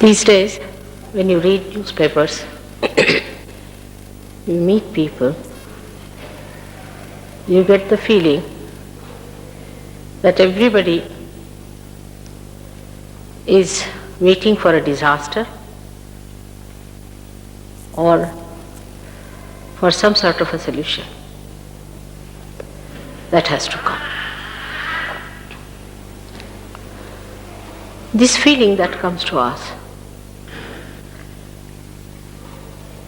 These days, when you read newspapers, you meet people, you get the feeling that everybody is waiting for a disaster or for some sort of a solution that has to come. This feeling that comes to us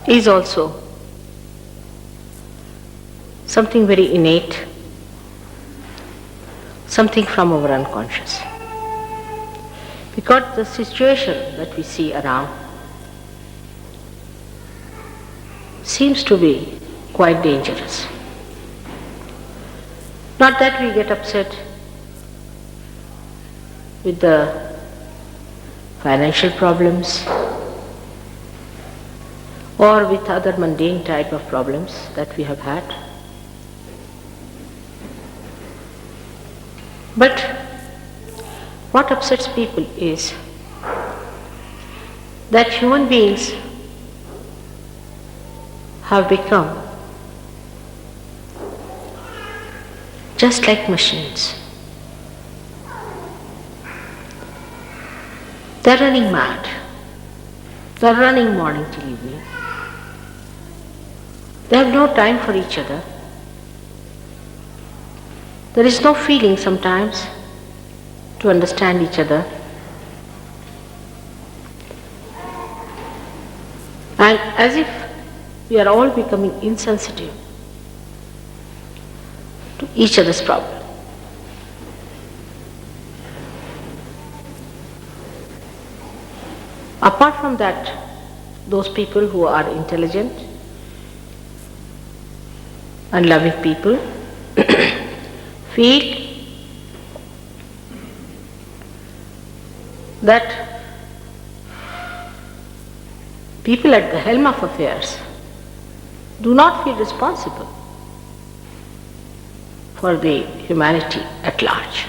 is also something very innate, something from our unconscious. Because the situation that we see around seems to be quite dangerous. Not that we get upset with the financial problems or with other mundane type of problems that we have had. But what upsets people is that human beings have become just like machines. They're running mad. They're running morning till evening. They have no time for each other. There is no feeling sometimes to understand each other. And as if we are all becoming insensitive to each other's problem. Apart from that, those people who are intelligent and loving people feel that people at the helm of affairs do not feel responsible for the humanity at large.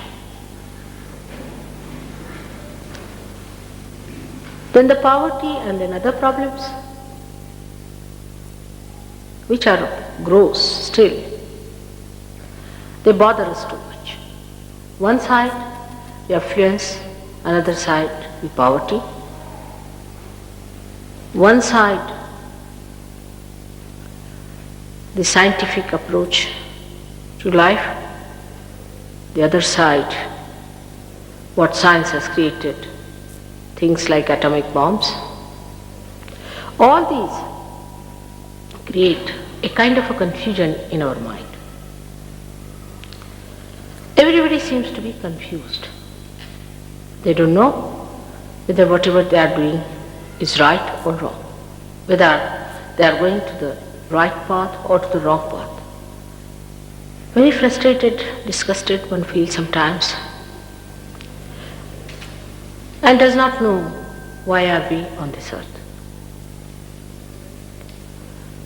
Then the poverty and then other problems, which are gross still, they bother us too much. One side, the affluence, another side, the poverty. One side, the scientific approach to life. The other side, what science has created, things like atomic bombs. All these create a kind of a confusion in our mind. Everybody seems to be confused. They don't know whether whatever they are doing is right or wrong, whether they are going to the right path or to the wrong path. Very frustrated, disgusted one feels sometimes, and does not know why are we on this earth.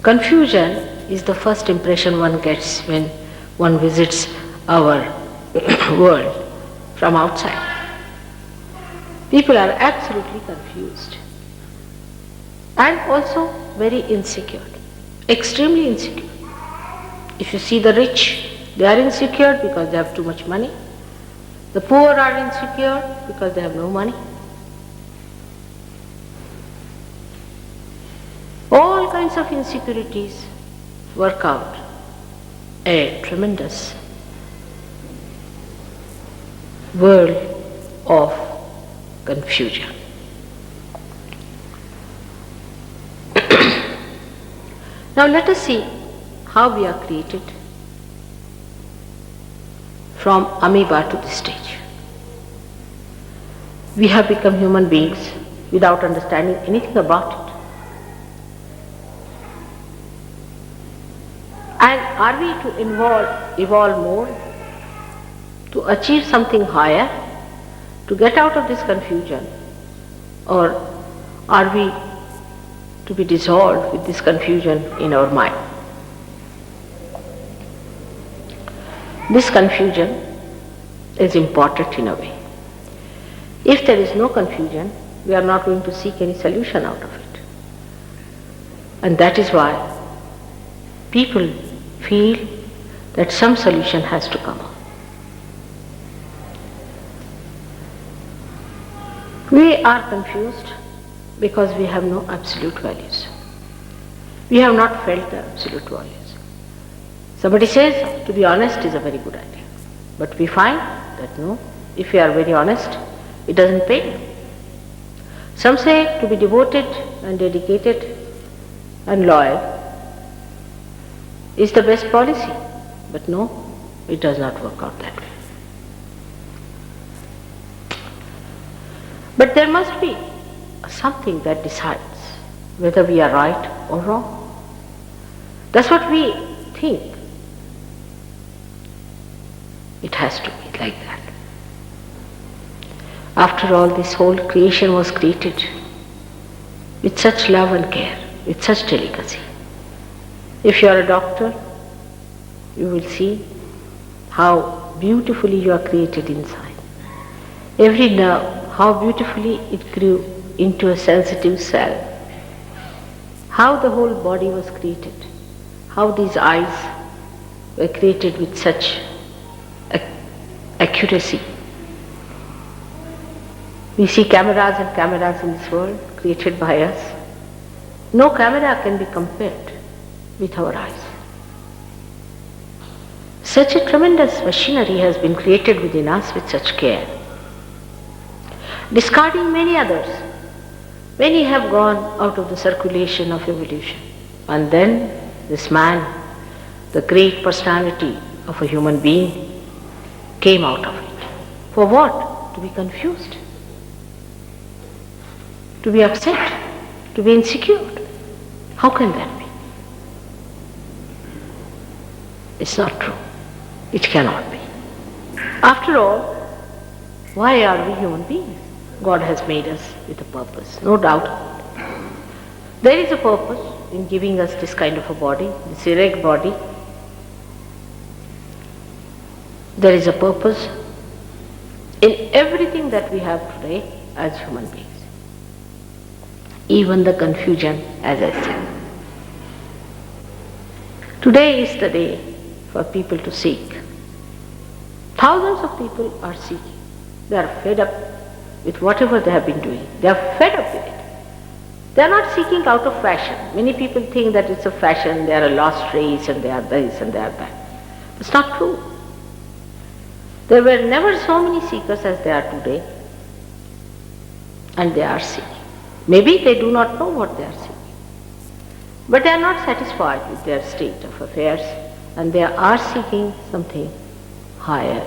Confusion is the first impression one gets when one visits our world from outside. People are absolutely confused and also very insecure, extremely insecure. If you see the rich, they are insecure because they have too much money. The poor are insecure because they have no money. All kinds of insecurities work out a tremendous world of confusion. Now let us see how we are created from amoeba to this stage. We have become human beings without understanding anything about it. And are we to evolve more, to achieve something higher, to get out of this confusion, or are we to be dissolved with this confusion in our mind? This confusion is important in a way. If there is no confusion, We are not going to seek any solution out of it. And that is why people feel that some solution has to come up. We are confused because we have no absolute values. We have not felt the absolute values. Somebody says to be honest is a very good idea. But we find that no, if we are very honest, it doesn't pay. Some say to be devoted and dedicated and loyal is the best policy. But no, it does not work out that way. But there must be something that decides whether we are right or wrong. That's what we think. It has to be like that. After all, this whole creation was created with such love and care, with such delicacy. If you are a doctor, you will see how beautifully you are created inside. Every nerve, how beautifully it grew into a sensitive cell. How the whole body was created. How these eyes were created with such accuracy. We see cameras and cameras in this world created by us. No camera can be compared with our eyes. Such a tremendous machinery has been created within us with such care. Discarding many others, many have gone out of the circulation of evolution. And then this man, the great personality of a human being, came out of it. For what? To be confused, to be upset, to be insecure. How can that be? It's not true. It cannot be. After all, why are we human beings? God has made us with a purpose, no doubt. There is a purpose in giving us this kind of a body, this erect body. There is a purpose in everything that we have today as human beings. Even the confusion, as I said. Today is the day for people to seek. Thousands of people are seeking. They are fed up with whatever they have been doing. They are fed up with it. They are not seeking out of fashion. Many people think that it's a fashion, they are a lost race and they are this and they are that. It's not true. There were never so many seekers as there are today, and they are seeking. Maybe they do not know what they are seeking, but they are not satisfied with their state of affairs, and they are seeking something higher.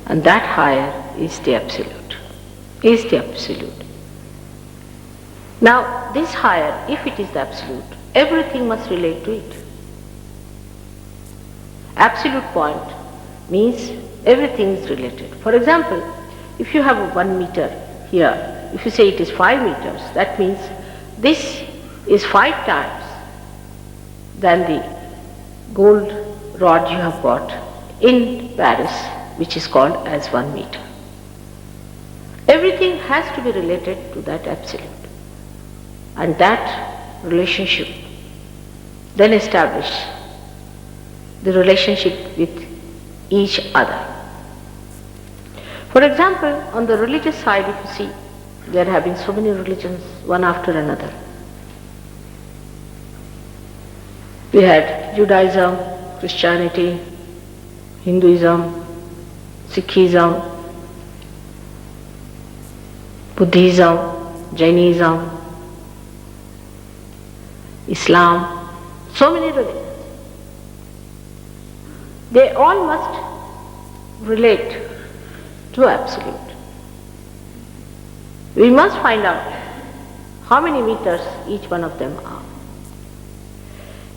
And that higher is the absolute, is the absolute. Now, this higher, if it is the absolute, everything must relate to it. Absolute point means everything is related. For example, if you have a 1 meter here, if you say it is 5 meters, that means this is 5 times than the gold rod you have got in Paris, which is called as 1 meter. Everything has to be related to that absolute. And that relationship then establish the relationship with each other. For example, on the religious side, if you see, there have been so many religions, one after another. We had Judaism, Christianity, Hinduism, Sikhism, Buddhism, Jainism, Islam, so many religions. They all must relate to absolute. We must find out how many meters each one of them are.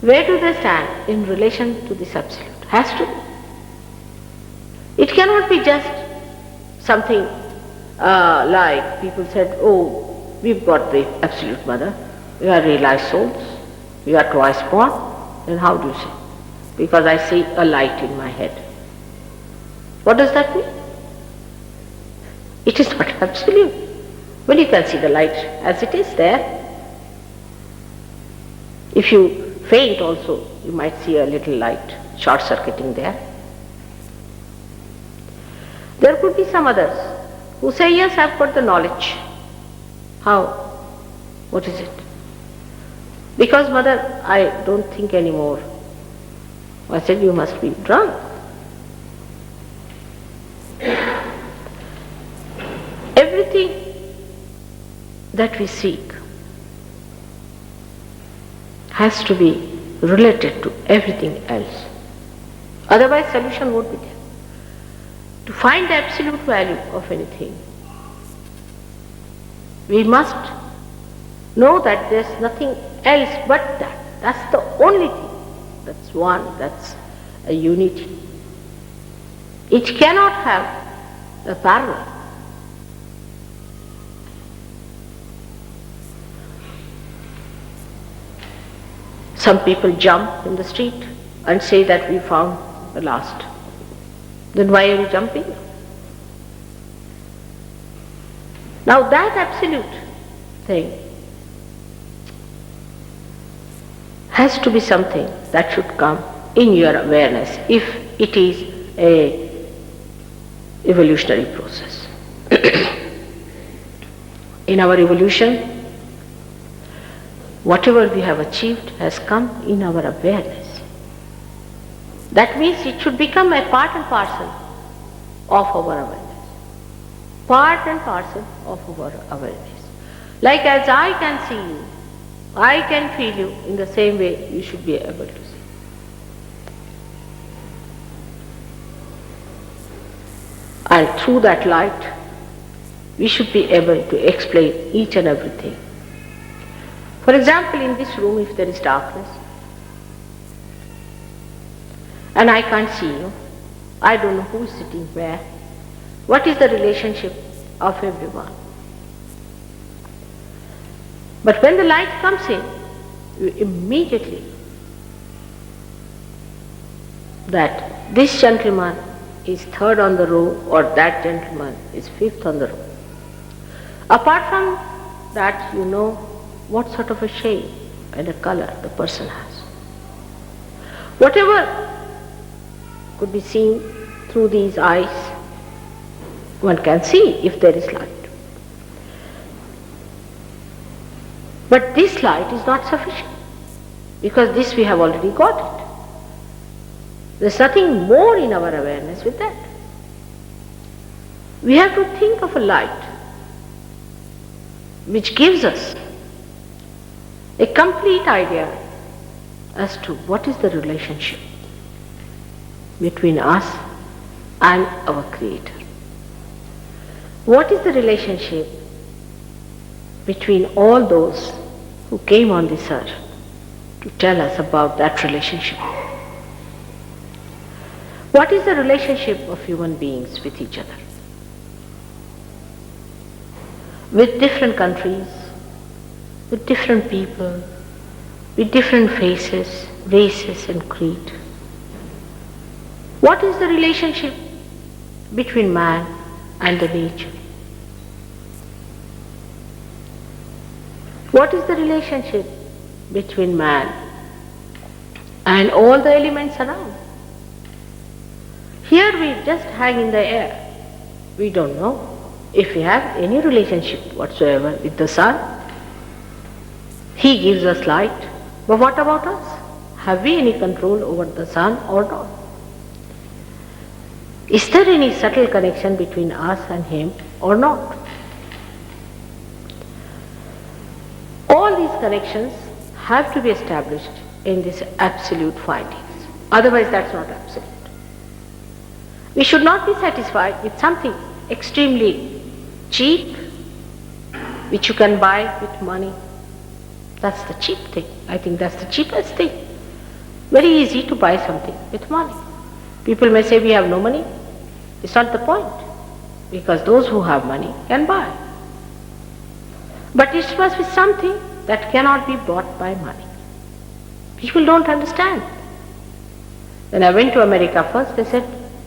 Where do they stand in relation to this absolute? Has to be. It cannot be just something like people said, oh, we've got the absolute mother, we are realized souls, we are twice born. Then how do you say? Because I see a light in my head. What does that mean? It is not absolute. Well, you can see the light as it is there. If you faint also, you might see a little light short-circuiting there. There could be some others who say, yes, I've got the knowledge. How? What is it? Because mother, I don't think anymore. I said, you must be drunk. Everything that we seek has to be related to everything else. Otherwise solution won't be there. To find the absolute value of anything, we must know that there's nothing else but that. That's the only thing. That's one, that's a unity. It cannot have a parallel. Some people jump in the street and say that we found the last. Then why are you jumping? Now that absolute thing has to be something that should come in your awareness if it is a evolutionary process. In our evolution, whatever we have achieved has come in our awareness. That means it should become a part and parcel of our awareness. Part and parcel of our awareness. Like as I can see you, I can feel you, in the same way you should be able to see. And through that light, we should be able to explain each and everything. For example, in this room, if there is darkness, and I can't see you, I don't know who is sitting where, what is the relationship of everyone? But when the light comes in, you immediately that this gentleman is third on the row or that gentleman is fifth on the row. Apart from that, you know what sort of a shade and a color the person has. Whatever could be seen through these eyes, one can see if there is light. But this light is not sufficient, because this we have already got it. There's nothing more in our awareness with that. We have to think of a light which gives us a complete idea as to what is the relationship between us and our Creator. What is the relationship between all those who came on this earth to tell us about that relationship? What is the relationship of human beings with each other? With different countries, with different people, with different faces, races and creed. What is the relationship between man and the nature? What is the relationship between man and all the elements around? Here we just hang in the air. We don't know if we have any relationship whatsoever with the sun. He gives us light, but what about us? Have we any control over the sun or not? Is there any subtle connection between us and him or not? All these connections have to be established in these absolute findings. Otherwise that's not absolute. We should not be satisfied with something extremely cheap, which you can buy with money. That's the cheap thing. I think that's the cheapest thing. Very easy to buy something with money. People may say we have no money. It's not the point, because those who have money can buy. But it must be something that cannot be bought by money. People don't understand. When I went to America first, they said,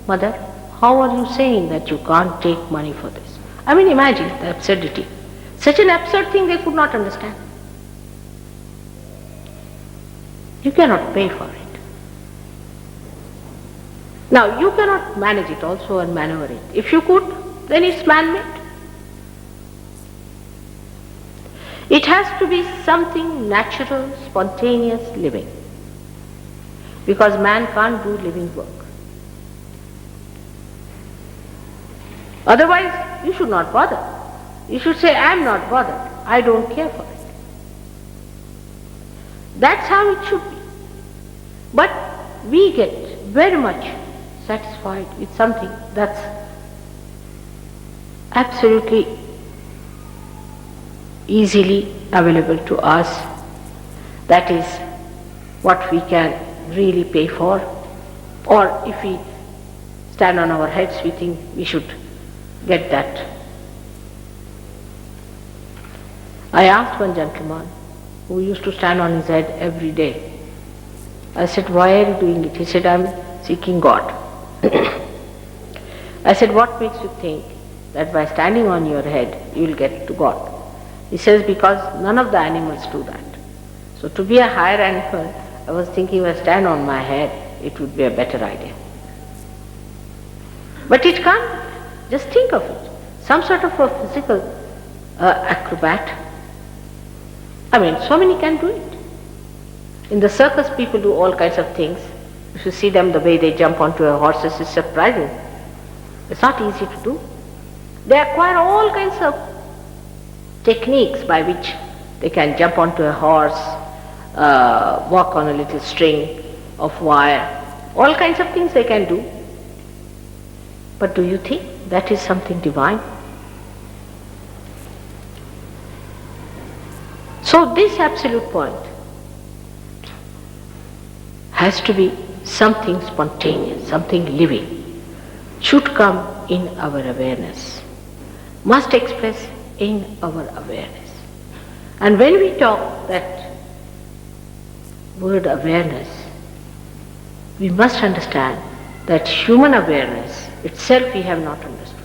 "Mother, how are you saying that you can't take money for this?" I mean, imagine the absurdity. Such an absurd thing they could not understand. You cannot pay for it. Now, you cannot manage it also and maneuver it. If you could, then it's man-made. It has to be something natural, spontaneous, living. Because man can't do living work. Otherwise, you should not bother. You should say, I am not bothered. I don't care for it. That's how it should be. But we get very much satisfied with something that's absolutely easily available to us. That is what we can really pay for. Or if we stand on our heads, we think we should get that. I asked one gentleman who used to stand on his head every day. I said, why are you doing it? He said, I am seeking God. I said, what makes you think that by standing on your head you will get to God? He says, because none of the animals do that. So to be a higher animal, I was thinking if I stand on my head, it would be a better idea. But it can't. Just think of it. Some sort of a physical acrobat. I mean, so many can do it. In the circus, people do all kinds of things. If you see them, the way they jump onto a horse is surprising. It's not easy to do. They acquire all kinds of techniques by which they can jump onto a horse, walk on a little string of wire, all kinds of things they can do. But do you think that is something divine? So this absolute point has to be something spontaneous, something living, should come in our awareness, must express in our awareness. And when we talk that word awareness, we must understand that human awareness itself we have not understood.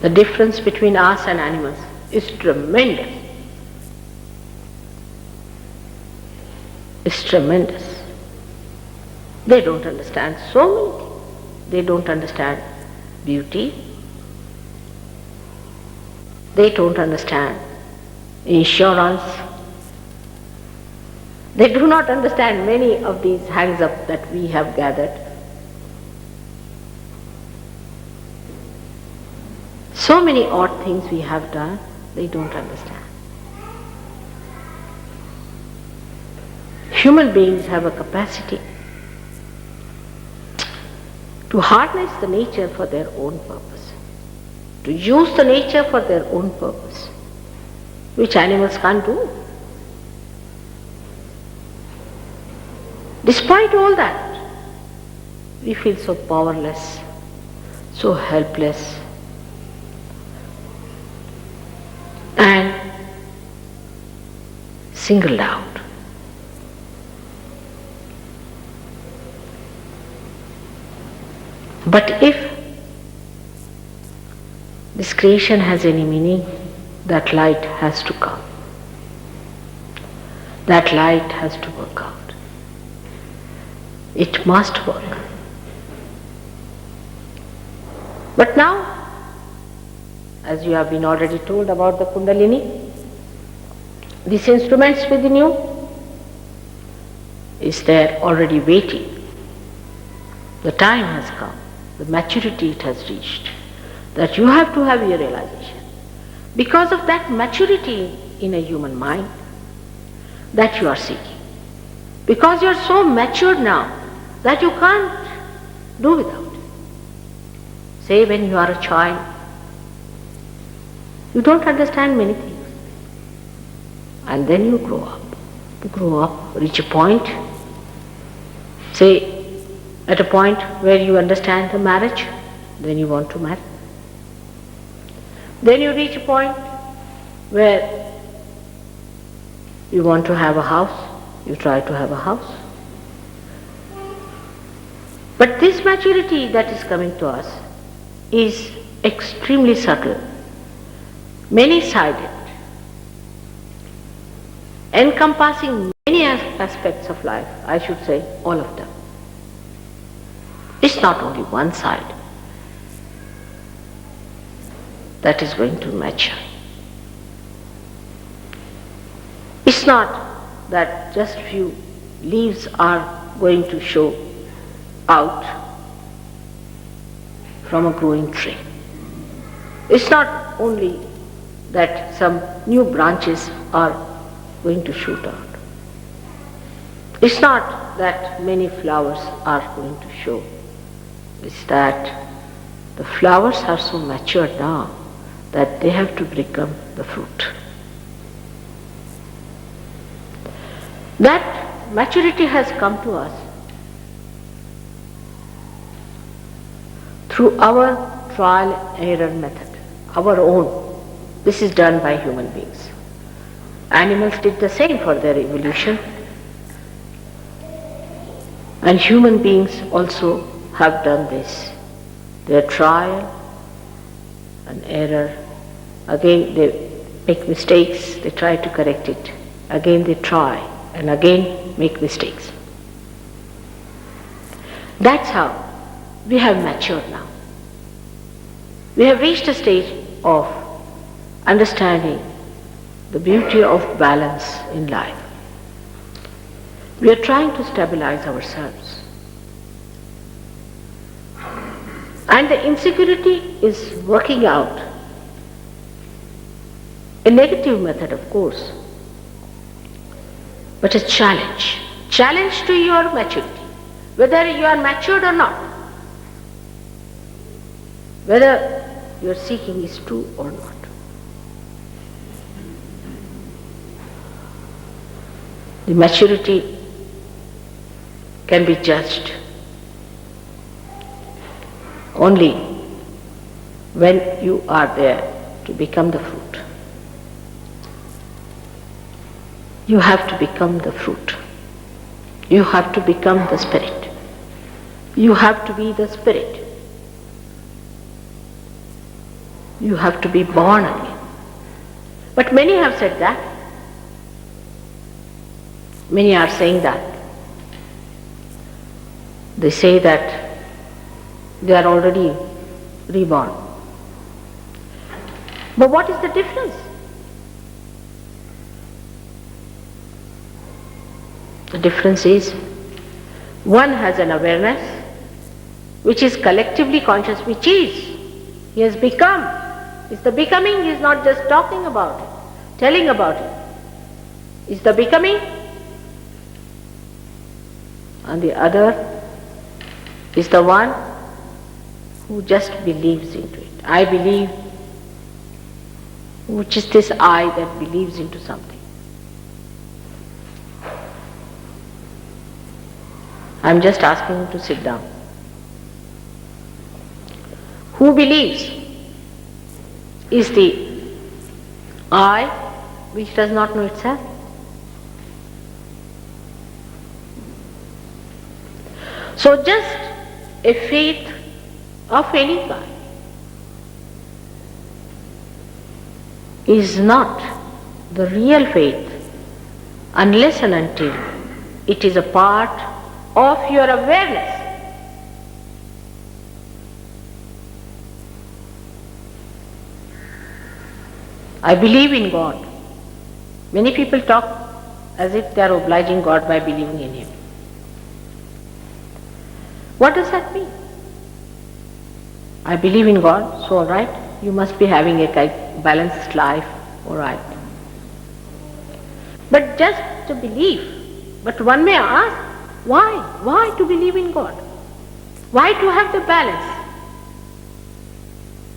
The difference between us and animals is tremendous. It's tremendous. They don't understand so many things. They don't understand beauty. They don't understand insurance. They do not understand many of these hangs-up that we have gathered. So many odd things we have done, they don't understand. Human beings have a capacity to harness the nature for their own purpose, to use the nature for their own purpose, which animals can't do. Despite all that, we feel so powerless, so helpless, and singled out. But if this creation has any meaning, that light has to come. That light has to work out. It must work. But now, as you have been already told about the Kundalini, these instruments within you is there already waiting. The time has come, the maturity it has reached, that you have to have your realization. Because of that maturity in a human mind that you are seeking. Because you are so matured now that you can't do without it. Say when you are a child, you don't understand many things. And then you grow up. You grow up, reach a point, say at a point where you understand the marriage, then you want to marry. Then you reach a point where you want to have a house, you try to have a house. But this maturity that is coming to us is extremely subtle, many-sided, encompassing many aspects of life, I should say all of them. It's not only one side that is going to mature. It's not that just few leaves are going to show out from a growing tree. It's not only that some new branches are going to shoot out. It's not that many flowers are going to show. It's that the flowers are so mature now that they have to become the fruit. That maturity has come to us through our trial and error method, our own. This is done by human beings. Animals did the same for their evolution, and human beings also have done this. Their trial and error, again they make mistakes, they try to correct it, again they try and again make mistakes. That's how we have matured now. We have reached a stage of understanding the beauty of balance in life. We are trying to stabilize ourselves. And the insecurity is working out. A negative method, of course, but a challenge. Challenge to your maturity, whether you are matured or not, whether your seeking is true or not. The maturity can be judged only when you are there to become the fruit. You have to become the fruit. You have to become the spirit. You have to be the spirit. You have to be born again. But many have said that. Many are saying that. They say that they are already reborn. But what is the difference? The difference is one has an awareness which is collectively conscious, which is, he has become. It's the becoming, he is not just talking about it, telling about it. It's the becoming. And the other is the one who just believes into it. I believe, which is this I that believes into something. I'm just asking you to sit down. Who believes is the I which does not know itself. So just a faith of any kind is not the real faith unless and until it is a part of your awareness. I believe in God. Many people talk as if they are obliging God by believing in Him. What does that mean? I believe in God, so alright, you must be having a balanced life, alright. But just to believe, but one may ask, why? Why to believe in God? Why to have the balance?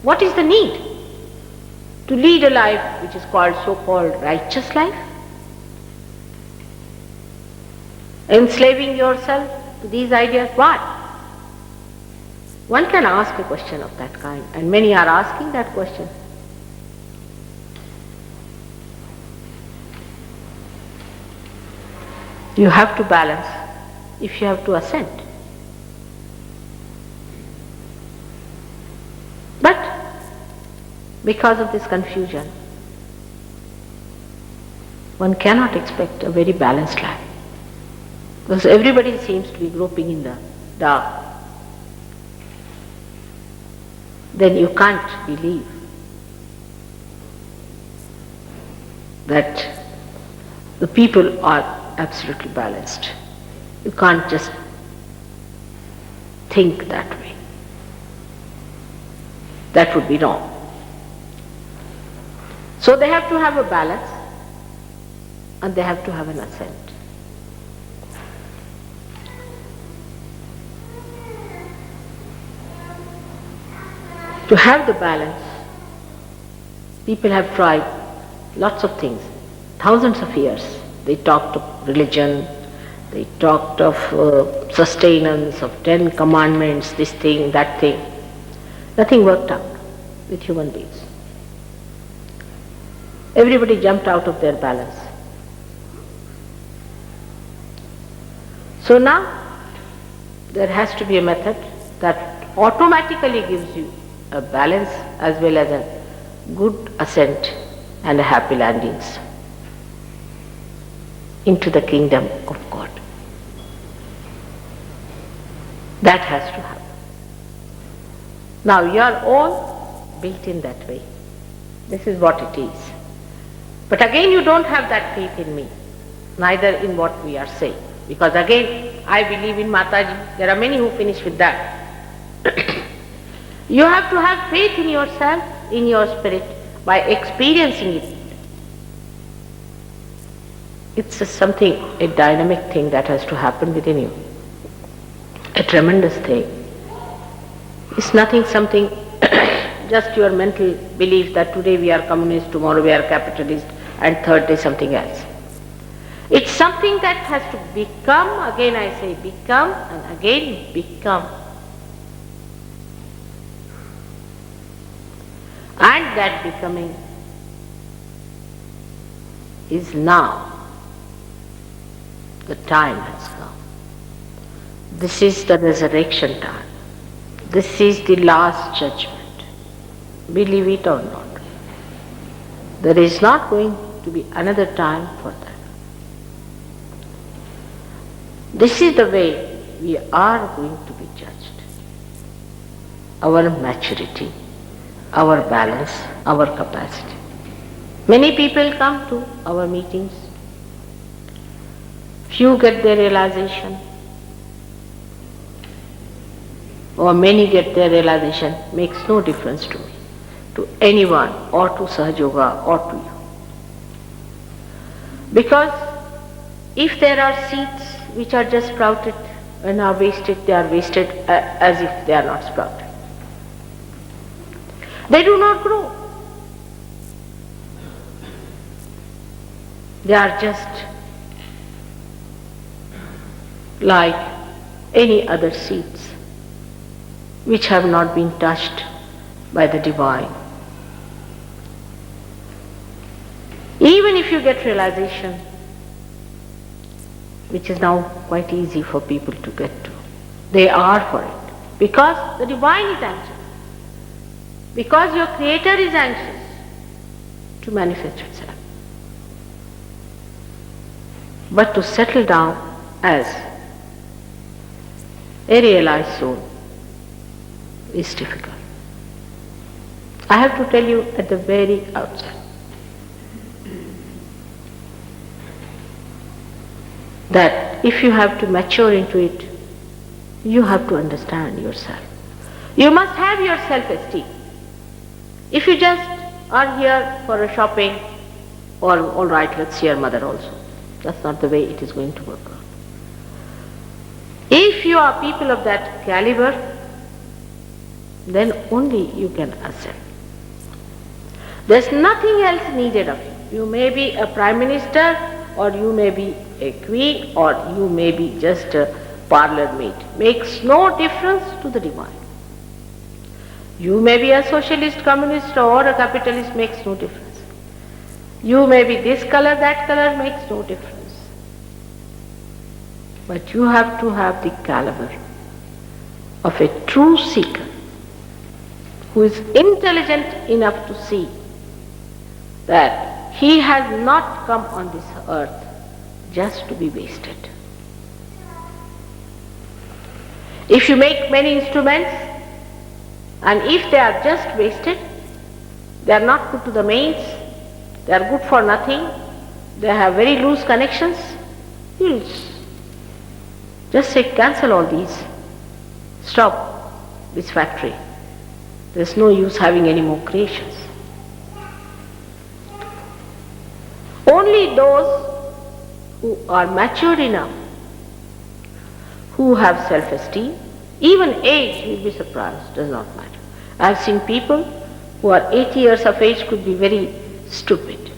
What is the need to lead a life which is called so-called righteous life? Enslaving yourself to these ideas, why? One can ask a question of that kind, and many are asking that question. You have to balance if you have to ascend. Because of this confusion, one cannot expect a very balanced life. Because everybody seems to be groping in the dark. Then you can't believe that the people are absolutely balanced. You can't just think that way. That would be wrong. So they have to have a balance and they have to have an assent. To have the balance, people have tried lots of things, thousands of years. They talked of religion, they talked of sustenance, of 10 commandments, this thing, that thing. Nothing worked out with human beings. Everybody jumped out of their balance. So now, there has to be a method that automatically gives you a balance as well as a good ascent and a happy landings into the kingdom of God. That has to happen. Now you are all built in that way. This is what it is. But again you don't have that faith in me, neither in what we are saying. Because again, I believe in Mataji. There are many who finish with that. You have to have faith in yourself, in your spirit, by experiencing it. It's something, a dynamic thing that has to happen within you. A tremendous thing. It's nothing something, just your mental belief that today we are communist, tomorrow we are capitalist, and third day something else. It's something that has to become, again I say become, and again become. And that becoming is now. The time has come. This is the resurrection time. This is the last judgment. Believe it or not. There is not going to be another time for that. This is the way we are going to be judged. Our maturity, our balance, our capacity. Many people come to our meetings. Few get their realization, or many get their realization. Makes no difference to me, to anyone, or to Sahaja Yoga, or to you. Because if there are seeds which are just sprouted and are wasted, they are wasted as if they are not sprouted. They do not grow. They are just like any other seeds which have not been touched by the divine. Even if you get realization, which is now quite easy for people to get to, they are for it. Because the divine is anxious. Because your Creator is anxious to manifest itself. But to settle down as a realized soul is difficult. I have to tell you at the very outset that if you have to mature into it, you have to understand yourself. You must have your self-esteem. If you just are here for a shopping, or all right, let's see your mother also. That's not the way it is going to work out. If you are people of that caliber, then only you can ascend. There's nothing else needed of you. You may be a prime minister, or you may be a queen, or you may be just a parlor maid. Makes no difference to the divine. You may be a socialist, communist, or a capitalist, makes no difference. You may be this color, that color, makes no difference. But you have to have the caliber of a true seeker. who is intelligent enough to see that he has not come on this earth just to be wasted. If you make many instruments and if they are just wasted, they are not put to the mains, they are good for nothing, they have very loose connections, you'll just say cancel all these, stop this factory. There's no use having any more creations. Only those who are matured enough, who have self-esteem, even age, you'll be surprised, does not matter. I've seen people who are 80 years of age could be very stupid,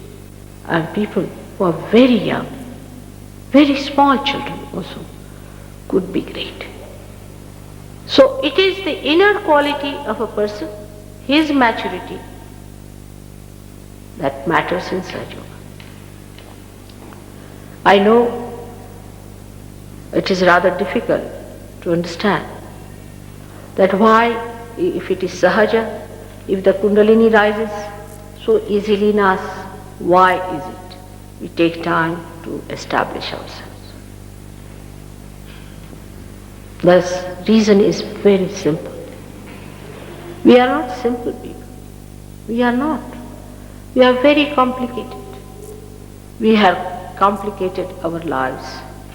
and people who are very young, very small children also, could be great. So it is the inner quality of a person, his maturity, that matters in Sahaja Yoga. I know it is rather difficult to understand that why, if it is Sahaja, if the Kundalini rises so easily in us, why is it we take time to establish ourselves? The reason is very simple. We are not simple people. We are not. We are very complicated. We have complicated our lives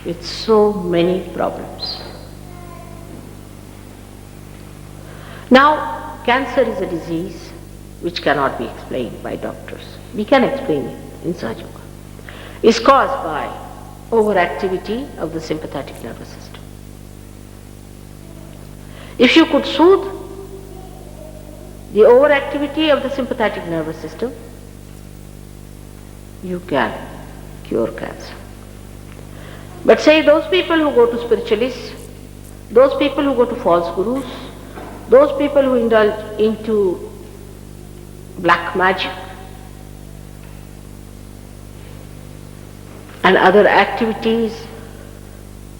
with so many problems. Now, cancer is a disease which cannot be explained by doctors. We can explain it in Sahaja Yoga. It's caused by overactivity of the sympathetic nervous system. If you could soothe the overactivity of the sympathetic nervous system, you can cure cancer. But say those people who go to spiritualists, those people who go to false gurus, those people who indulge into black magic and other activities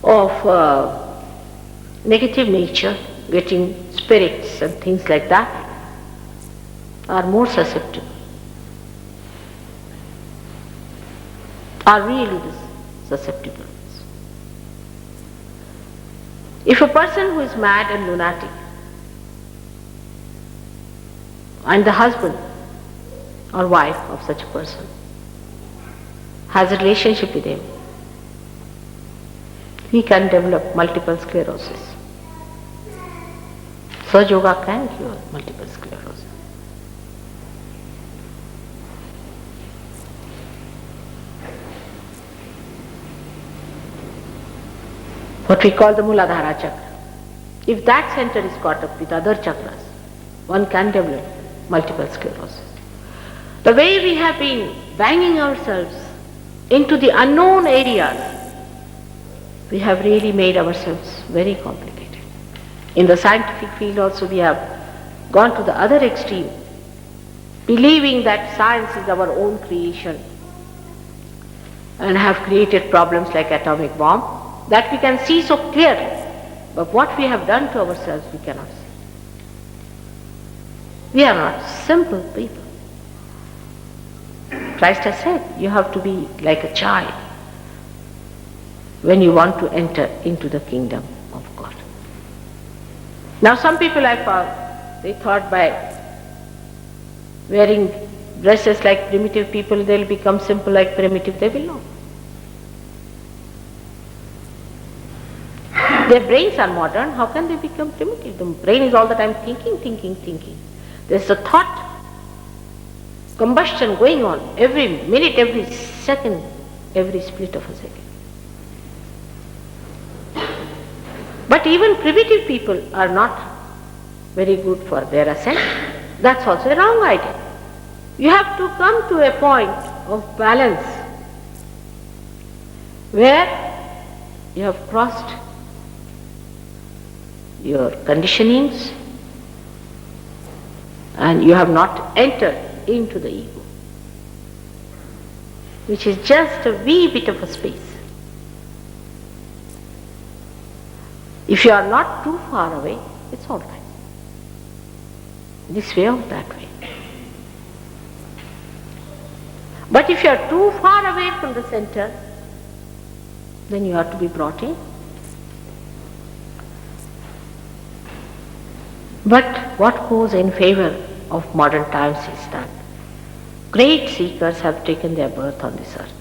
of negative nature, getting spirits and things like that, are more susceptible, are really susceptible. If a person who is mad and lunatic, and the husband or wife of such a person has a relationship with him, he can develop multiple sclerosis. Sahaja Yoga can cure multiple sclerosis. What we call the Muladhara chakra. If that center is caught up with other chakras, one can develop multiple sclerosis. The way we have been banging ourselves into the unknown areas, we have really made ourselves very complicated. In the scientific field also we have gone to the other extreme, believing that science is our own creation and have created problems like atomic bomb that we can see so clearly. But what we have done to ourselves we cannot see. We are not simple people. Christ has said you have to be like a child when you want to enter into the kingdom of God. Now some people I found, they thought by wearing dresses like primitive people they'll become simple like primitive. They will not. Their brains are modern, how can they become primitive? The brain is all the time thinking. There's a thought combustion going on every minute, every second, every split of a second. But even primitive people are not very good for their ascent. That's also a wrong idea. You have to come to a point of balance where you have crossed your conditionings and you have not entered into the ego, which is just a wee bit of a space. If you are not too far away, it's all right. this way or that way. But if you are too far away from the center, then you have to be brought in. But what goes in favor of modern times is that great seekers have taken their birth on this earth.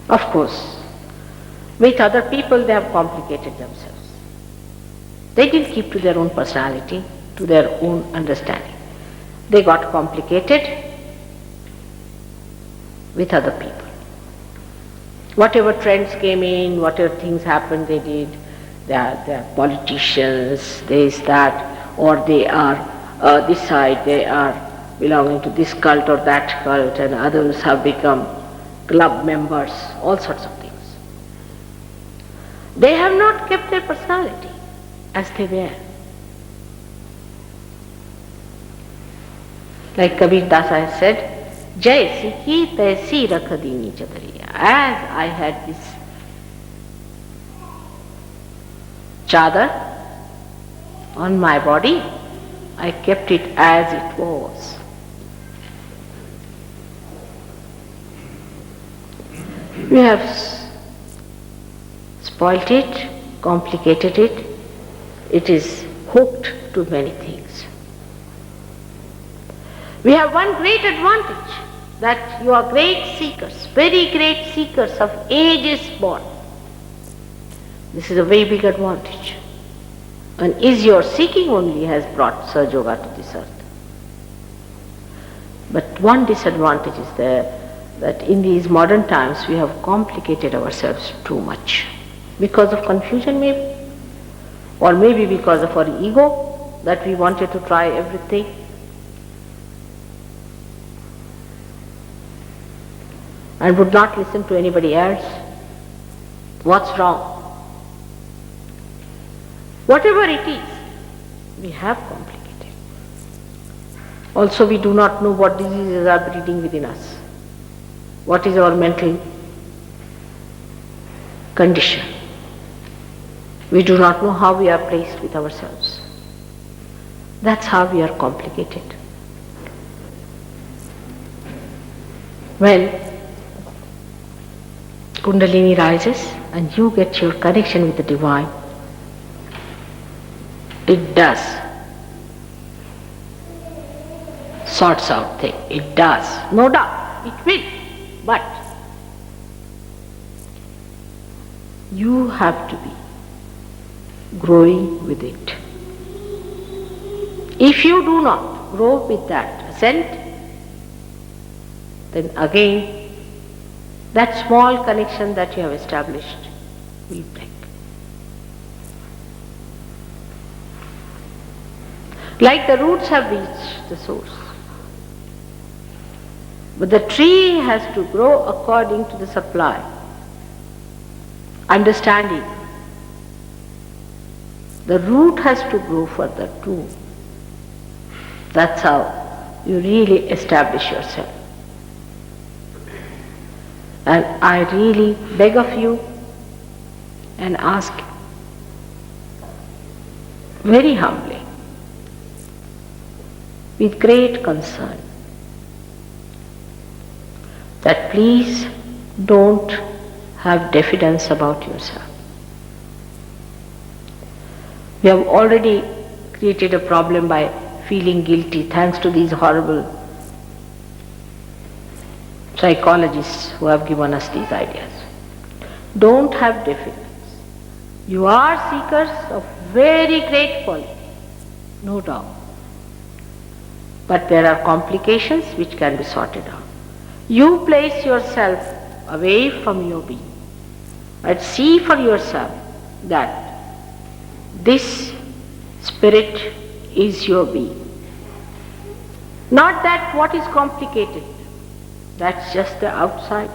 Of course, with other people they have complicated themselves. They didn't keep to their own personality, to their own understanding. They got complicated with other people. Whatever trends came in, whatever things happened, they did. They are politicians, this, that, or they are this side, they are belonging to this cult or that cult, and others have become club members, all sorts of things. They have not kept their personality as they were. Like Kabir Dasa has said, Jaisi ki taisi rakh dini chadariya. As I had this chadar on my body, I kept it as it was. We have spoilt it, complicated it. It is hooked to many things. We have one great advantage, that you are great seekers, very great seekers of ages born. This is a very big advantage. And is your seeking only has brought Sahaja Yoga to this earth. But one disadvantage is there, that in these modern times we have complicated ourselves too much. Because of confusion maybe, or maybe because of our ego, that we wanted to try everything. And would not listen to anybody else. What's wrong? Whatever it is, we have complicated. Also, we do not know what diseases are breeding within us. What is our mental condition? We do not know how we are placed with ourselves. That's how we are complicated. When Kundalini rises and you get your connection with the Divine, it does sorts out things. It does, no doubt, it will. But you have to be growing with it. If you do not grow with that ascent, then again that small connection that you have established will break. Like the roots have reached the source. But the tree has to grow according to the supply. Understanding. The root has to grow further too. That's how you really establish yourself. And I really beg of you and ask very humbly, with great concern, that please don't have diffidence about yourself. We have already created a problem by feeling guilty thanks to these horrible psychologists who have given us these ideas. Don't have diffidence. You are seekers of very great quality, no doubt. But there are complications which can be sorted out. You place yourself away from your being and see for yourself that this spirit is your being. Not that what is complicated, that's just the outside,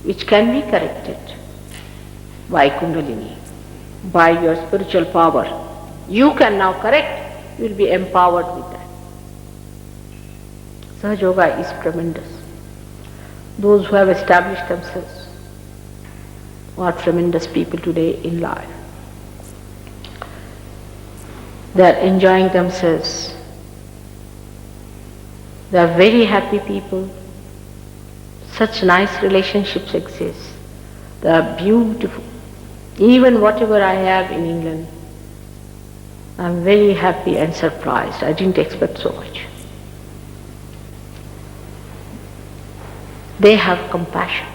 which can be corrected by Kundalini, by your spiritual power. You can now correct, you will be empowered with that. Sahaja Yoga is tremendous. Those who have established themselves are tremendous people today in life. They are enjoying themselves They are very happy people. Such nice relationships exist. They are beautiful. Even whatever I have in England, I am very happy and surprised. I didn't expect so much. They have compassion.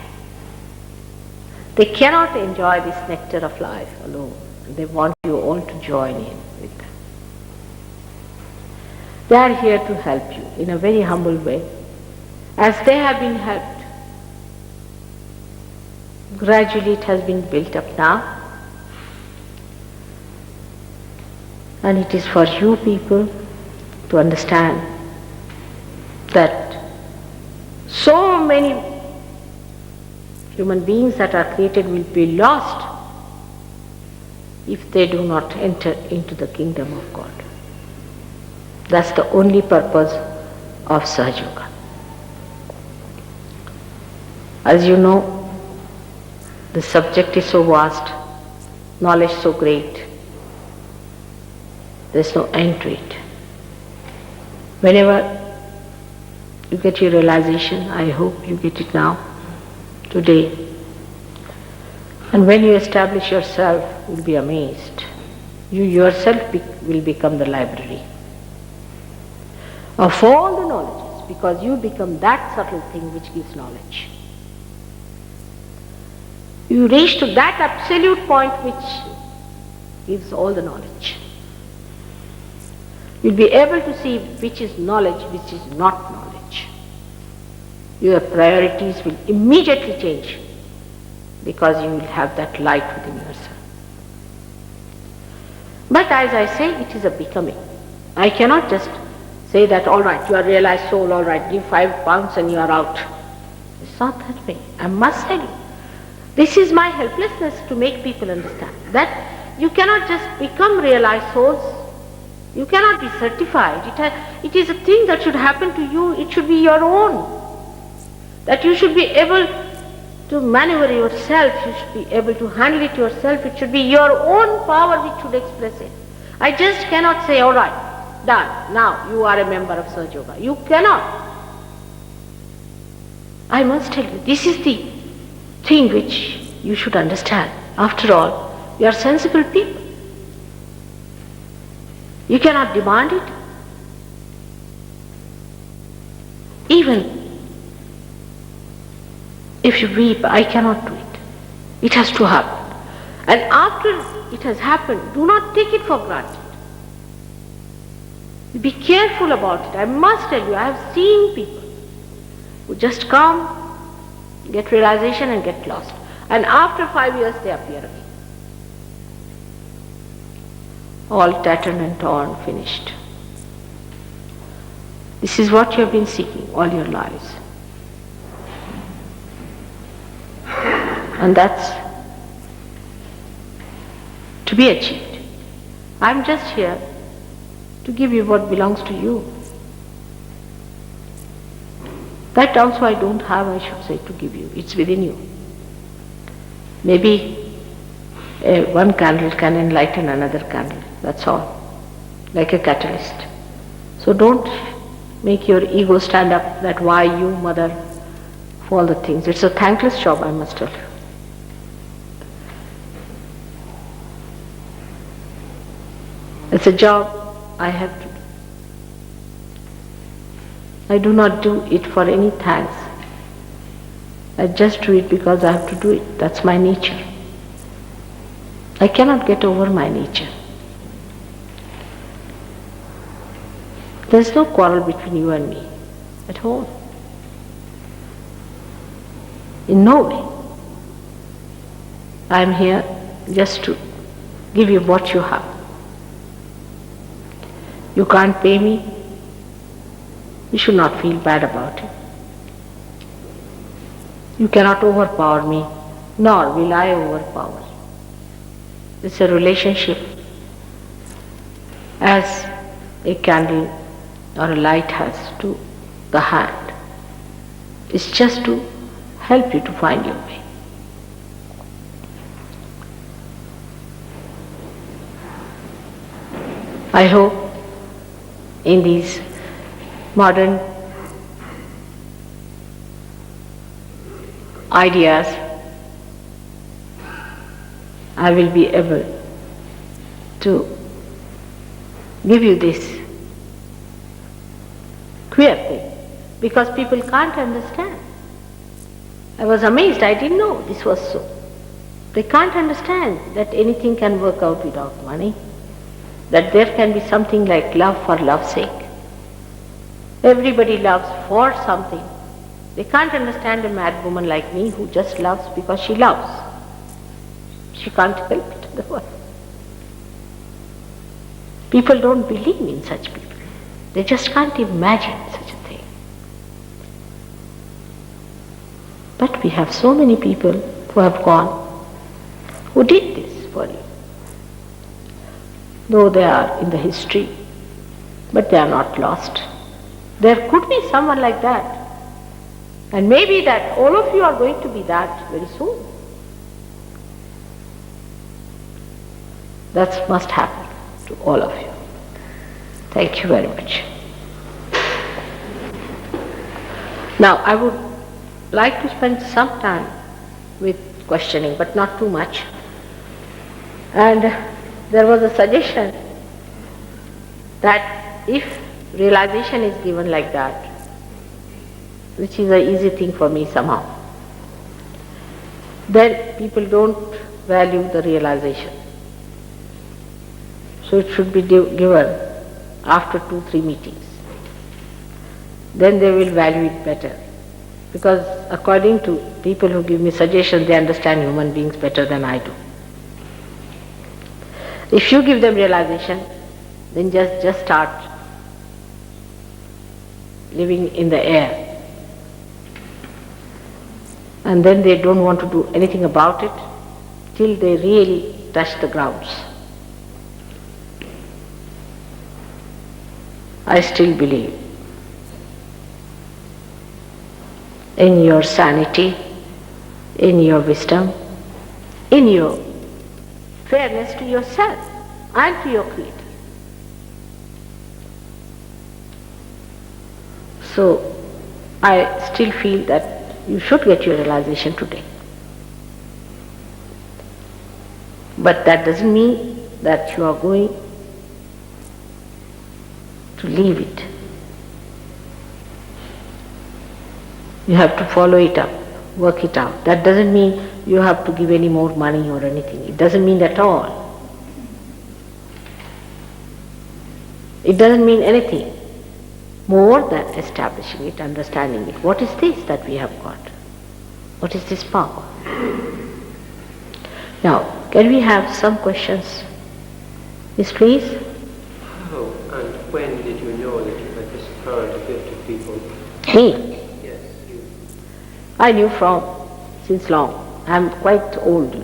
They cannot enjoy this nectar of life alone. They want you all to join in with them. They are here to help you in a very humble way. As they have been helped, gradually it has been built up now. And it is for you people to understand that so many human beings that are created will be lost if they do not enter into the kingdom of God. That's the only purpose of Sahaja Yoga. As you know, the subject is so vast, knowledge so great, there's no end to it. Whenever you get your realization, I hope you get it now, today, and when you establish yourself, you'll be amazed. You yourself will become the library of all the knowledges, because you become that subtle thing which gives knowledge. You reach to that absolute point which gives all the knowledge. You'll be able to see which is knowledge, which is not knowledge. Your priorities will immediately change because you will have that light within yourself. But as I say, it is a becoming. I cannot just say that, all right, you are realized soul, all right, give 5 pounds and you are out. It's not that way. I must tell you. This is my helplessness to make people understand that you cannot just become realized souls. You cannot be certified. It is a thing that should happen to you. It should be your own. That you should be able to maneuver yourself. You should be able to handle it yourself. It should be your own power which should express it. I just cannot say, all right, done. Now you are a member of Sahaja Yoga. You cannot. I must tell you, this is the thing which you should understand. After all, you are sensible people. You cannot demand it. Even if you weep, I cannot do it. It has to happen. And after it has happened, do not take it for granted. Be careful about it. I must tell you, I have seen people who just come, get realization and get lost. And after 5 years they appear again. All tattered and torn, finished. This is what you have been seeking all your lives. And that's to be achieved. I'm just here to give you what belongs to you. That also I don't have, I should say, to give you. It's within you. Maybe one candle can enlighten another candle. That's all. Like a catalyst. So don't make your ego stand up that why you, mother, for all the things. It's a thankless job, I must tell you. It's a job I have to do. I do not do it for any thanks. I just do it because I have to do it. That's my nature. I cannot get over my nature. There's no quarrel between you and me at all. In no way. I am here just to give you what you have. You can't pay me. You should not feel bad about it. You cannot overpower me, nor will I overpower. It's a relationship as a candle or a light has to the hand. It's just to help you to find your way. I hope in these modern ideas, I will be able to give you this queer thing, because people can't understand. I was amazed, I didn't know this was so. They can't understand that anything can work out without money, that there can be something like love for love's sake. Everybody loves for something. They can't understand a mad woman like me who just loves because she loves. She can't help it otherwise. People don't believe in such people. They just can't imagine such a thing. But we have so many people who have gone, who did this for you. Though they are in the history, but they are not lost. There could be someone like that. And maybe that all of you are going to be that very soon. That must happen to all of you. Thank you very much. Now I would like to spend some time with questioning, but not too much. And there was a suggestion that if realization is given like that, which is an easy thing for me somehow, then people don't value the realization. So it should be given after 2-3 meetings. Then they will value it better. Because according to people who give me suggestions, they understand human beings better than I do. If you give them realization, then just start living in the air. And then they don't want to do anything about it till they really touch the grounds. I still believe in your sanity, in your wisdom, in your fairness to yourself and to your Creator. So I still feel that you should get your realization today. But that doesn't mean that you are going to leave it. You have to follow it up, work it out. That doesn't mean you have to give any more money or anything. It doesn't mean at all. It doesn't mean anything more than establishing it, understanding it. What is this that we have got? What is this power? Now, can we have some questions? Yes, please. How and when did you know that you had this power to give to people? Me? Yes, you. I knew since long. I'm quite old,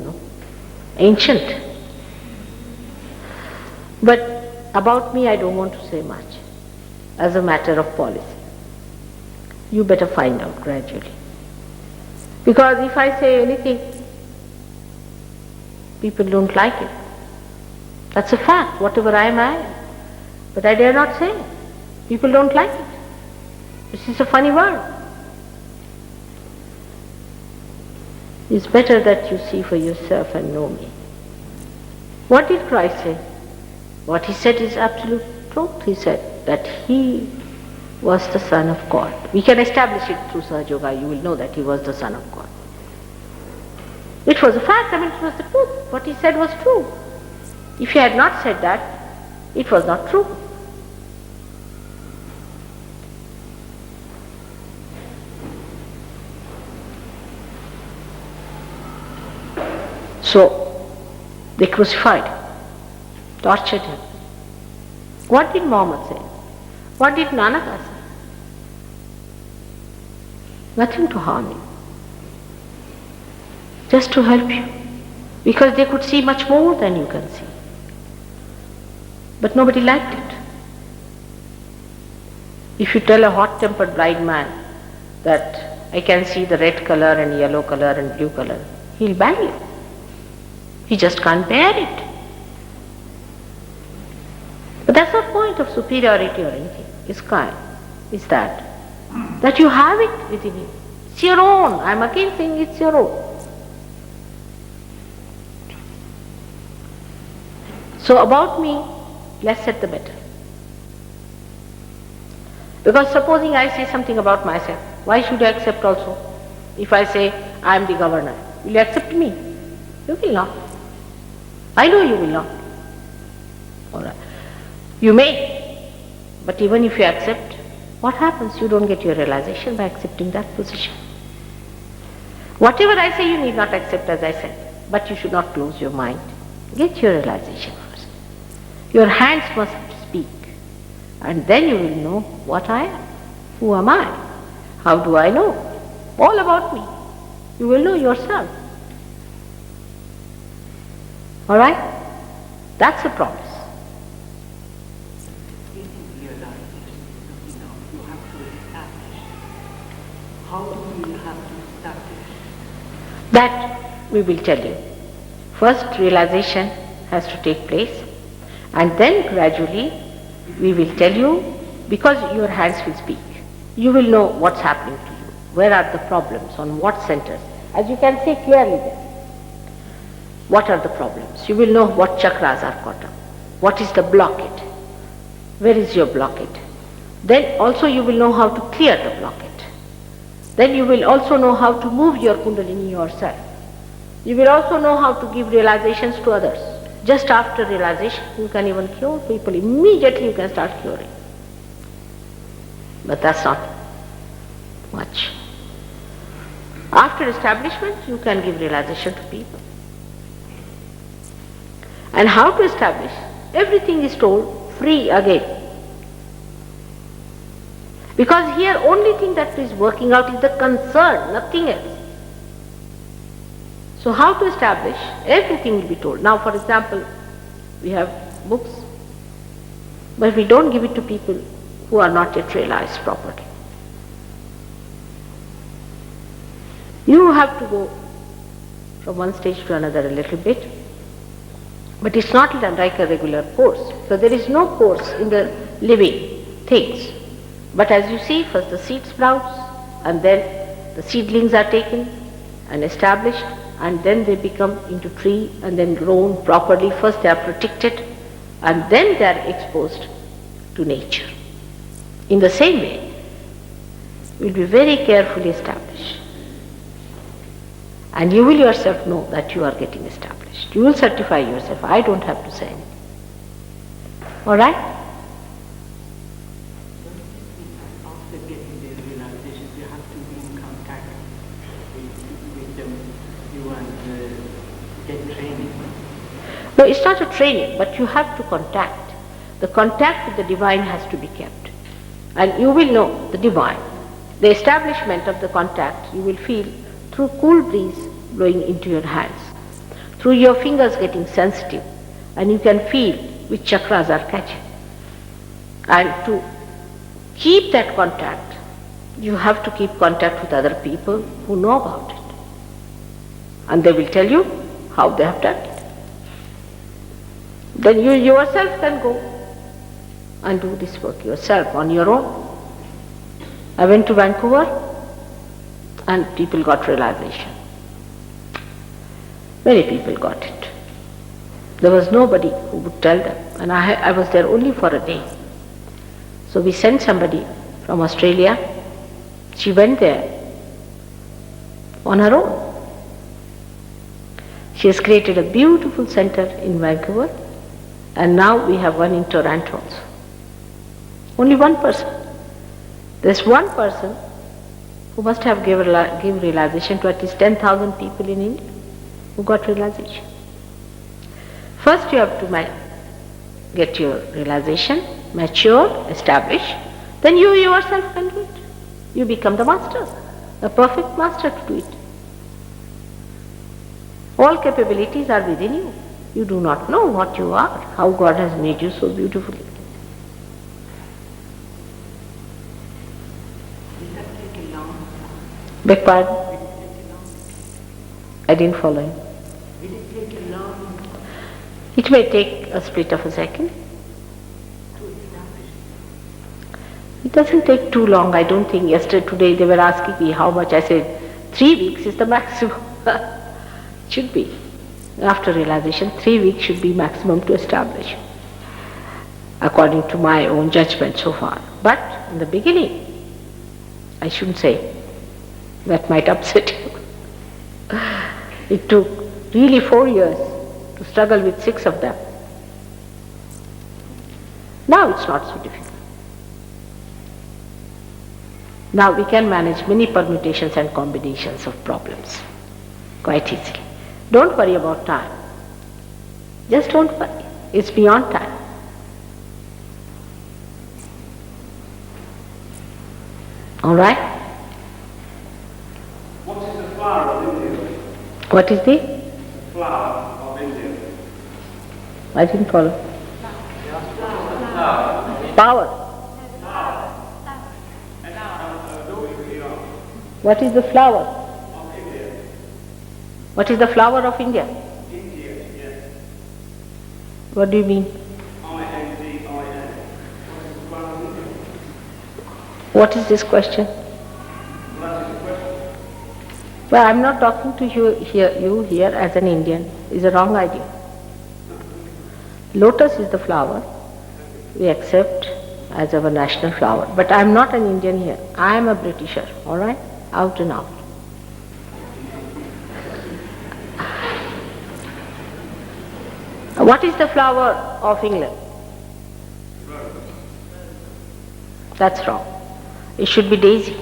ancient. But about me I don't want to say much as a matter of policy. You better find out gradually. Because if I say anything, people don't like it. That's a fact. Whatever I am. But I dare not say it. People don't like it. This is a funny word. It's better that you see for yourself and know me. What did Christ say? What he said is absolute truth. He said that he was the Son of God. We can establish it through Sahaja Yoga. You will know that he was the Son of God. It was a fact. It was the truth. What he said was true. If he had not said that, it was not true. So, they crucified him, tortured him. What did Muhammad say? What did Nanaka say? Nothing to harm you. Just to help you. Because they could see much more than you can see. But nobody liked it. If you tell a hot-tempered blind man that I can see the red color and yellow color and blue color, he'll ban you. He just can't bear it. But that's not point of superiority or anything. It's kind. It's that you have it within you. It's your own. I'm again saying it's your own. So about me, less said the better. Because supposing I say something about myself, why should I accept also? If I say I am the governor, will you accept me? You will not. I know you will not. Alright. You may, but even if you accept, what happens? You don't get your realization by accepting that position. Whatever I say, you need not accept as I said, but you should not close your mind. Get your realization first. Your hands must speak, and then you will know what I am. Who am I? How do I know? All about me. You will know yourself. Alright? That's a promise. How do you have to establish? That we will tell you. First, realization has to take place, and then gradually we will tell you, because your hands will speak. You will know what's happening to you. Where are the problems? On what centers? As you can see clearly there. What are the problems? You will know what chakras are caught up. What is the blockade? Where is your blockade? Then also you will know how to clear the blockade. Then you will also know how to move your kundalini yourself. You will also know how to give realizations to others. Just after realization, you can even cure people. Immediately you can start curing. But that's not much. After establishment, you can give realization to people. And how to establish? Everything is told free again. Because here only thing that is working out is the concern, nothing else. So how to establish? Everything will be told. Now for example, we have books, but we don't give it to people who are not yet realized properly. You have to go from one stage to another a little bit, but it's not like a regular course. So there is no course in the living things. But as you see, first the seed sprouts, and then the seedlings are taken and established, and then they become into tree and then grown properly. First they are protected, and then they are exposed to nature. In the same way, we will be very carefully established. And you will yourself know that you are getting established. You will certify yourself. I don't have to say anything. All right? After getting the realizations, you have to be in contact with them, you and get training. No, it's not a training, but you have to contact. The contact with the divine has to be kept. And you will know the divine. The establishment of the contact you will feel through cool breeze blowing into your hands, through your fingers getting sensitive, and you can feel which chakras are catching. And to keep that contact, you have to keep contact with other people who know about it. And they will tell you how they have done it. Then you yourself can go and do this work yourself on your own. I went to Vancouver and people got realization. Many people got it. There was nobody who would tell them, and I was there only for a day. So we sent somebody from Australia. She went there on her own. She has created a beautiful center in Vancouver, and now we have one in Toronto also. Only one person. There's one person who must have given realization to at least 10,000 people in India who got realization. First you have to get your realization, mature, established, then you yourself can do it. You become the master, the perfect master to do it. All capabilities are within you. You do not know what you are, how God has made you so beautifully. Will that take a long time? Beg pardon? Will it take a long time? I didn't follow you. Will it take a long time It may take a split of a second. to establish? doesn't take too long. I don't think today they were asking me how much. I said 3 weeks is the maximum. Should be. After realization, 3 weeks should be maximum to establish, according to my own judgment so far. But in the beginning, I shouldn't say, that might upset you. It took really 4 years to struggle with 6 of them. Now it's not so difficult. Now we can manage many permutations and combinations of problems quite easily. Don't worry about time. Just don't worry. It's beyond time. All right? What is the flower of India? What is the? Flower of India. I didn't follow. Power. What is the flower? Of India. What is the flower of India? India, yes. What do you mean? I-N-D-I-A. What is the flower of India? What is this question? Well, that is the question. Well, I'm not talking to you here as an Indian. It's a wrong idea. Lotus is the flower we accept as our national flower. But I'm not an Indian here. I am a Britisher, all right? Out and out. What is the flower of England? That's wrong. It should be daisy.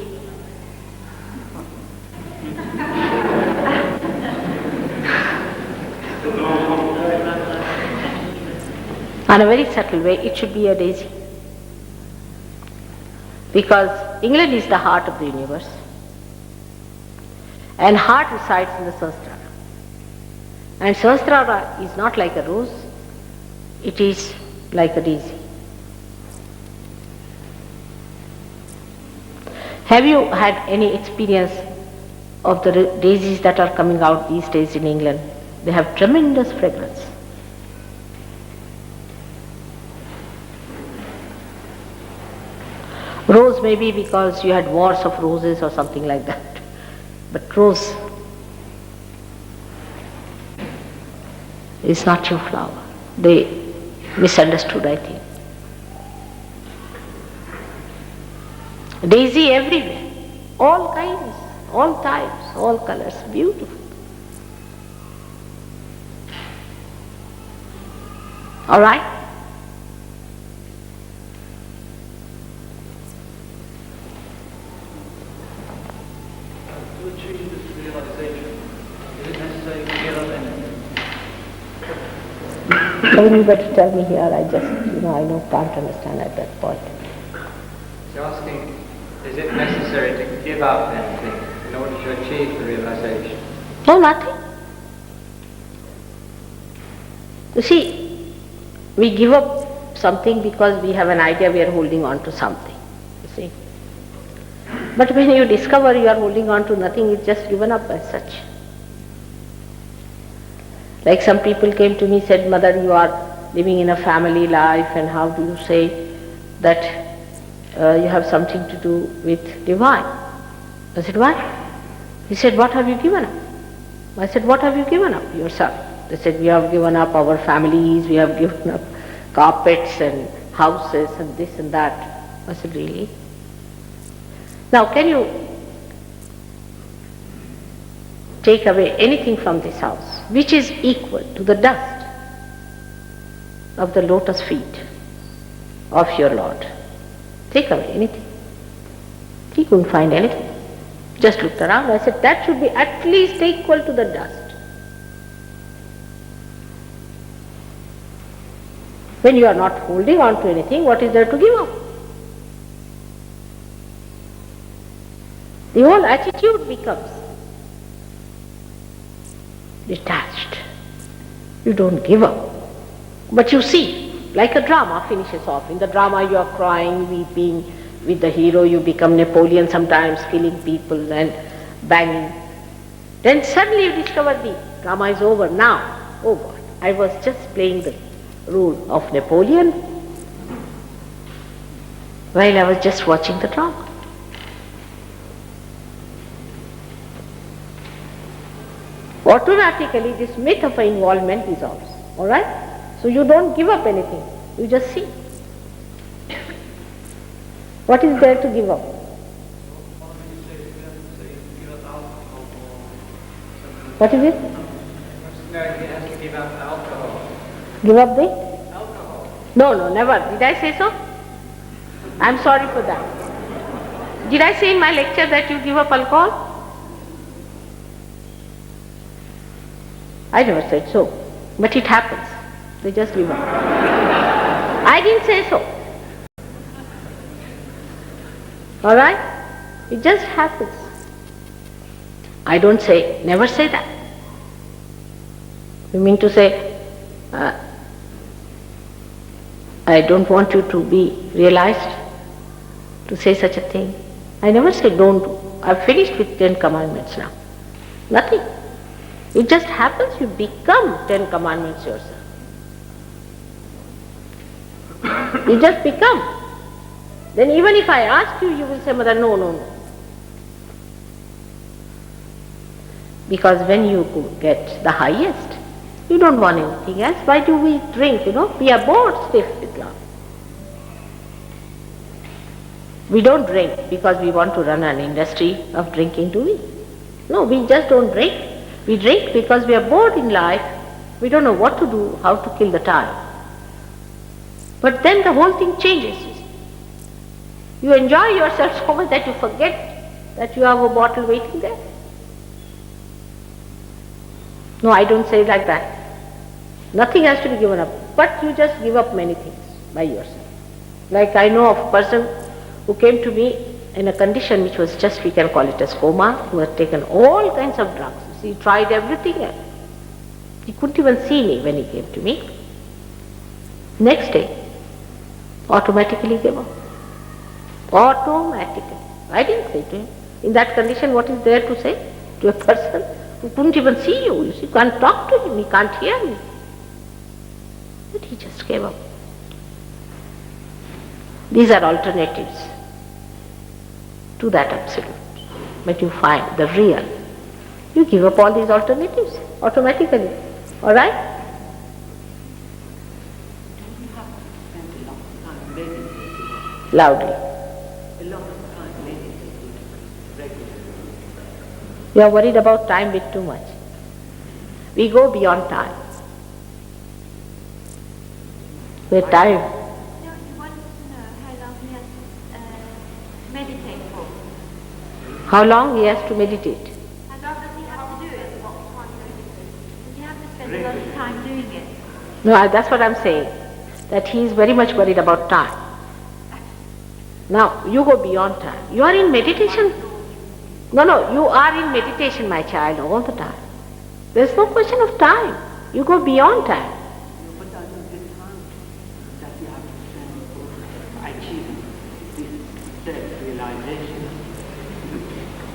In a very subtle way, it should be a daisy. Because England is the heart of the universe. And heart resides in the Sahasrara. And Sahasrara is not like a rose, it is like a daisy. Have you had any experience of the daisies that are coming out these days in England? They have tremendous fragrance. Rose may be because you had wars of roses or something like that. But rose is not your flower. They misunderstood, I think. Daisy everywhere, all kinds, all types, all colors, beautiful. All right? To achieve this realization, is it necessary to give up anything? Well, you better tell me here, I just, I can't understand at that point. You're asking, is it necessary to give up anything in order to achieve the realization? No, nothing. You see, we give up something because we have an idea we are holding on to something. You see. But when you discover you are holding on to nothing, it's just given up as such. Like some people came to me, said, Mother, you are living in a family life, and how do you say that you have something to do with divine? I said, why? He said, what have you given up? I said, what have you given up yourself? They said, we have given up our families, we have given up carpets and houses and this and that. I said, really? Now, can you take away anything from this house which is equal to the dust of the lotus feet of your Lord? Take away anything. He couldn't find anything. Just looked around. I said, that should be at least equal to the dust. When you are not holding on to anything, what is there to give up? The whole attitude becomes detached. You don't give up. But you see, like a drama finishes off. In the drama you are crying, weeping. With the hero you become Napoleon sometimes, killing people and banging. Then suddenly you discover the drama is over now. Oh God, I was just playing the role of Napoleon. while I was just watching the drama. Automatically this myth of involvement dissolves. Alright? So you don't give up anything, you just see. What is there to give up? What is it? No, he has to give up alcohol. Give up the? Alcohol. No, never. Did I say so? I'm sorry for that. Did I say in my lecture that you give up alcohol? I never said so. But it happens. They just give up. I didn't say so. Alright? It just happens. I don't say, never say that. You mean to say, I don't want you to be realized, to say such a thing. I never say don't do. I've finished with 10 commandments now. Nothing. It just happens you become 10 commandments yourself. You just become. Then even if I ask you, you will say, Mother, no. Because when you get the highest, you don't want anything else. Why do we drink, We are bored stiff with love. We don't drink because we want to run an industry of drinking, do we? No, we just don't drink. We drink because we are bored in life. We don't know what to do, how to kill the time. But then the whole thing changes. You enjoy yourself so much that you forget that you have a bottle waiting there. No, I don't say it like that. Nothing has to be given up, but you just give up many things by yourself. Like I know of a person who came to me in a condition which was just, we can call it as coma, who had taken all kinds of drugs. He tried everything else. He couldn't even see me when he came to me. Next day, automatically gave up. Automatically. I didn't say to him. In that condition, what is there to say to a person who couldn't even see you? You see, you can't talk to him, he can't hear me. But he just gave up. These are alternatives to that absolute. But you find the real. You give up all these alternatives automatically. Alright? You have to spend a lot of time meditating. Loudly. A lot of time meditating regularly. You are worried about time a bit too much. We go beyond time. We're time. No, he wants to know how long he has to meditate for. How long he has to meditate? How long does he have to do it? What time does he have to spend a lot of time doing it? No, that's what I'm saying. That he is very much worried about time. Now, you go beyond time. You are in meditation. No, you are in meditation, my child, all the time. There's no question of time. You go beyond time. But that is the time that you have to spend for achieving this self-realization.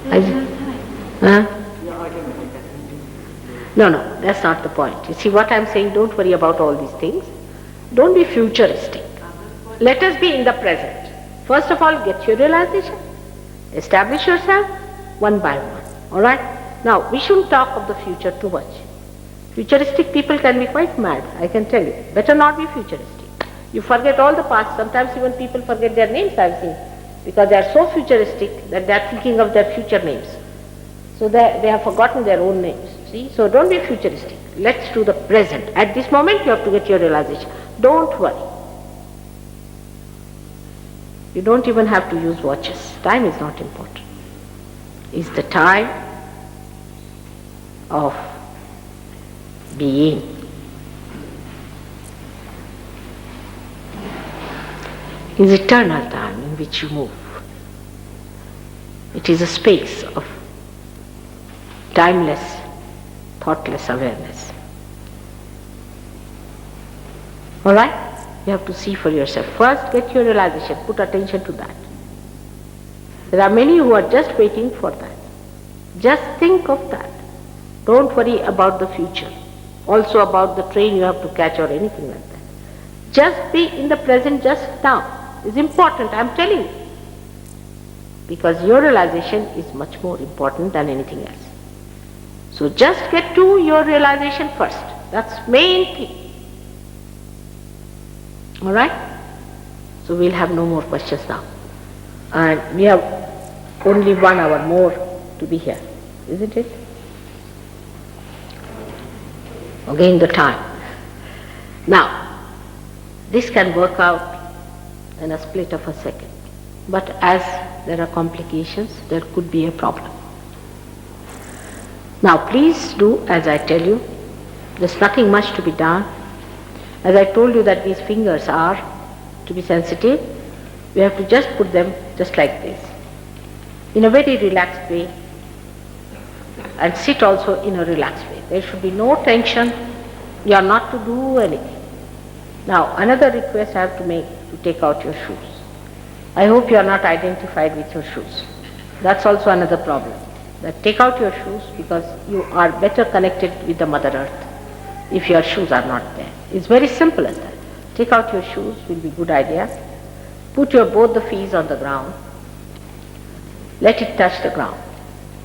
There's no time. Huh? Yeah, I don't know that. No, that's not the point. You see what I'm saying, don't worry about all these things. Don't be futuristic. Let us be in the present. First of all, get your realization. Establish yourself one by one. Alright? Now, we shouldn't talk of the future too much. Futuristic people can be quite mad, I can tell you. Better not be futuristic. You forget all the past. Sometimes even people forget their names, I've seen. Because they are so futuristic that they are thinking of their future names. So they have forgotten their own names. See? So don't be futuristic. Let's do the present. At this moment you have to get your realization. Don't worry. You don't even have to use watches. Time is not important. It's the time of being. Is eternal time in which you move. It is a space of timeless, thoughtless awareness. Alright? You have to see for yourself. First, get your realization. Put attention to that. There are many who are just waiting for that. Just think of that. Don't worry about the future. Also about the train you have to catch or anything like that. Just be in the present just now. is important, I am telling you. Because your realization is much more important than anything else. So just get to your realization first. That's main thing. Alright? So we'll have no more questions now. And we have only 1 hour more to be here, isn't it? Again the time. Now, this can work out in a split of a second. But as there are complications, there could be a problem. Now please do as I tell you. There's nothing much to be done. As I told you that these fingers are to be sensitive, we have to just put them just like this, in a very relaxed way, and sit also in a relaxed way. There should be no tension. You are not to do anything. Now another request I have to make, to take out your shoes. I hope you are not identified with your shoes. That's also another problem. That take out your shoes because you are better connected with the Mother Earth if your shoes are not there. It's very simple as that. Take out your shoes will be a good idea. Put your both the feet on the ground. Let it touch the ground.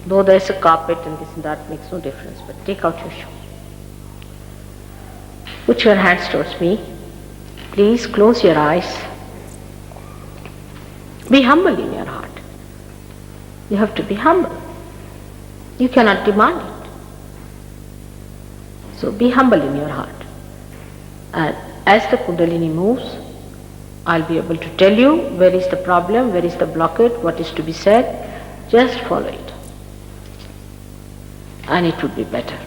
Though there is a carpet and this and that makes no difference, but take out your shoes. Put your hands towards me. Please close your eyes. Be humble in your heart. You have to be humble. You cannot demand it. So be humble in your heart. And as the Kundalini moves, I'll be able to tell you where is the problem, where is the blockade, what is to be said. Just follow it. And it would be better.